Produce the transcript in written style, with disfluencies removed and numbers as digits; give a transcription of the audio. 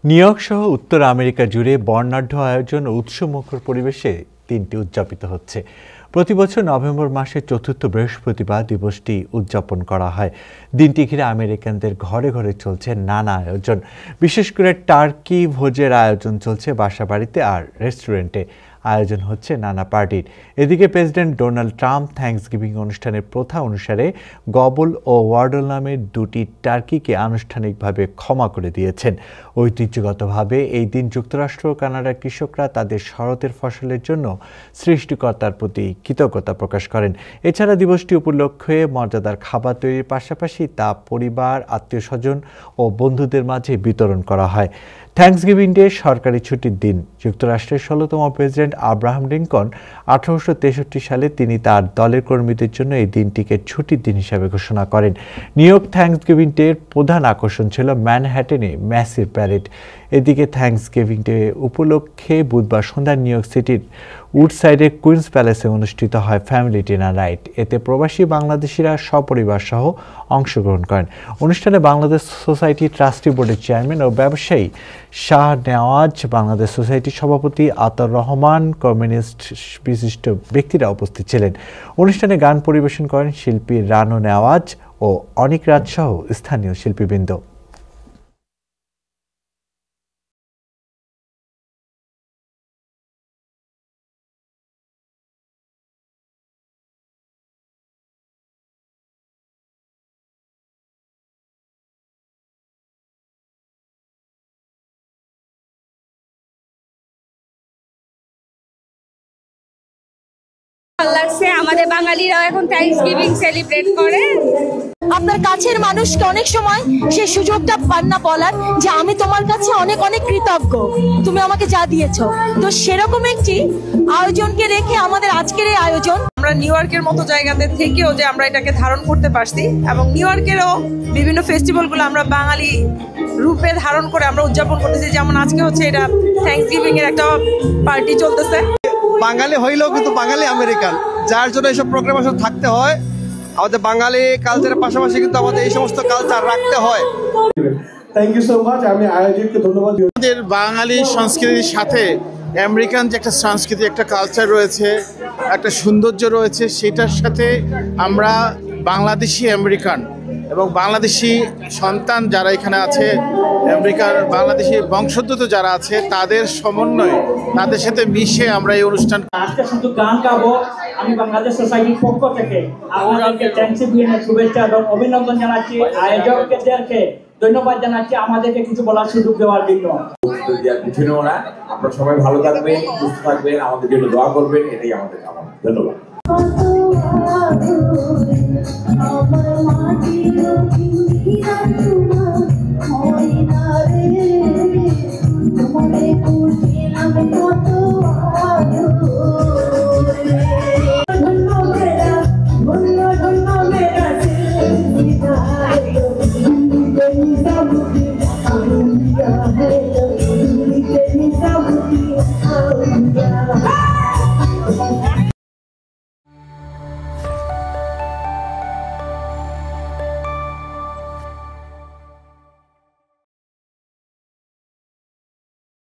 New York সহ উত্তর America জুড়ে বর্ণাঢ্য আয়োজন ও উৎসবমুখর পরিবেশে দিনটি উদযাপিত হচ্ছে। প্রতিবছর নভেম্বর মাসের চতুর্থ বৃহস্পতিবার দিবসটি উদযাপন করা হয়। দিনটি ঘিরে আমেরিকানদের ঘরে ঘরে চলছে নানা আয়োজন। বিশেষ করে টার্কি ভোজের আয়োজন চলছে বাসাবাড়িতে আর রেস্টুরেন্টে। আয়োজন হচ্ছে নানা পার্টির। এদিকে প্রেসিডেন্ট ডোনাল্ড ট্রাম্প থ্যাঙ্কসগিভিং অনুষ্ঠানের প্রথা অনুসারে গবল ও ওয়ার্ডল নামের দুটি টার্কিকে আনুষ্ঠানিকভাবে ক্ষমা করে দিয়েছেন। ঐতিহ্যগতভাবে এই দিন যুক্তরাষ্ট্র ও কানাডার কৃষকরা তাদের শরতের ফসলের জন্য সৃষ্টিকর্তার প্রতি কৃতজ্ঞতা প্রকাশ করেন। এছাড়া দিবসটি উপলক্ষে মজাদার খাবার তৈরির পাশাপাশি তা পরিবার, আত্মীয়স্বজন ও বন্ধুদের মাঝে বিতরণ করা হয়। থ্যাঙ্কসগিভিং ডে সরকারি ছুটির দিন। যুক্তরাষ্ট্রের ১৬তম প্রেসিডেন্ট আব্রাহাম লিঙ্কন ১৮৬৩ সালে তিনি তার দলের কর্মীদের জন্য এই দিনটিকে ছুটির দিন হিসাবে ঘোষণা করেন। নিউইয়র্ক থ্যাঙ্কসগিভিং ডের প্রধান আকর্ষণ ছিল ম্যানহ্যাটেনে ম্যাসিভ প্যারেড। এদিকে থ্যাঙ্কসগিভিং ডে উপলক্ষে বুধবার সন্ধ্যায় নিউইয়র্ক সিটির উডসাইডের কুইন্স প্যালেসে অনুষ্ঠিত হয় ফ্যামিলি ডিনার নাইট। এতে প্রবাসী বাংলাদেশিরা সপরিবার সহ অংশগ্রহণ করেন। অনুষ্ঠানে বাংলাদেশ সোসাইটি ট্রাস্টি বোর্ডের চেয়ারম্যান ও ব্যবসায়ী শাহ নেওয়াজ, বাংলাদেশ সোসাইটির সভাপতি আতর রহমান, কমিউনিস্ট বিশিষ্ট ব্যক্তিরা উপস্থিত ছিলেন। অনুষ্ঠানে গান পরিবেশন করেন শিল্পী রানু নেওয়াজ ও অনিক রাজ সহ স্থানীয় শিল্পীবৃন্দ। ভালো লাগছে, আমাদের বাঙালিরাও এখন থ্যাঙ্কসগিভিং সেলিব্রেট করে। আপনার কাছের মানুষকে অনেক সময় সে সুযোগটা পান না বলার যে আমি তোমার কাছে অনেক অনেক কৃতজ্ঞ, তুমি আমাকে যা দিয়েছো। তো সেরকম একটি আয়োজনকে রেখে আমাদের আজকের এই আয়োজন। আমরা নিউ ইয়র্কের মতো জায়গাতে থেকেও যে আমরা এটাকে ধারণ করতে পারছি এবং নিউ ইয়র্কেরও বিভিন্ন ফেস্টিভ্যালগুলো আমরা বাঙালি রূপে ধারণ করে আমরা উদযাপন করতেছি। যেমন আজকে হচ্ছে এটা থ্যাঙ্কসগিভিং এর একটা পার্টি চলতেছে। বাঙালি হইলেও কিন্তু বাঙালি আমেরিকান, যার জন্য এইসব প্রোগ্রাম আসলে থাকতে হয়। আমাদের বাঙালি কালচারের পাশাপাশি কিন্তু আমাদের এই সমস্ত কালচার রাখতে হয়। Thank you so much. আমি আয়োজককে ধন্যবাদ। আমাদের বাঙালি সংস্কৃতির সাথে আমেরিকান যে একটা সংস্কৃতি, একটা কালচার রয়েছে, একটা সৌন্দর্য রয়েছে, সেটার সাথে আমরা বাংলাদেশি আমেরিকান এবং বাংলাদেশি সন্তান যারা এখানে আছে, আমেরিকার বাংলাদেশি বংশোদ্ভূত যারা আছে, তাদের সমন্বয়ে তাদের সাথে মিশে আমরা এই অনুষ্ঠান। আজকে শুধু গান গাবো। আমি বাংলাদেশ সোসাইটির পক্ষ থেকে আপনাদেরকে থ্যাঙ্কসগিভিং এর শুভেচ্ছা এবং অভিনন্দন জানাচ্ছি। আয়োজকদেরকে ধন্যবাদ জানাচ্ছি আমাদেরকে কিছু বলার সুযোগ দেওয়ার জন্য। আপনারা সবাই ভালো থাকবেন, সুস্থ থাকবেন, আমাদের জন্য দোয়া করবেন, এটাই আমাদের কামনা। ধন্যবাদ।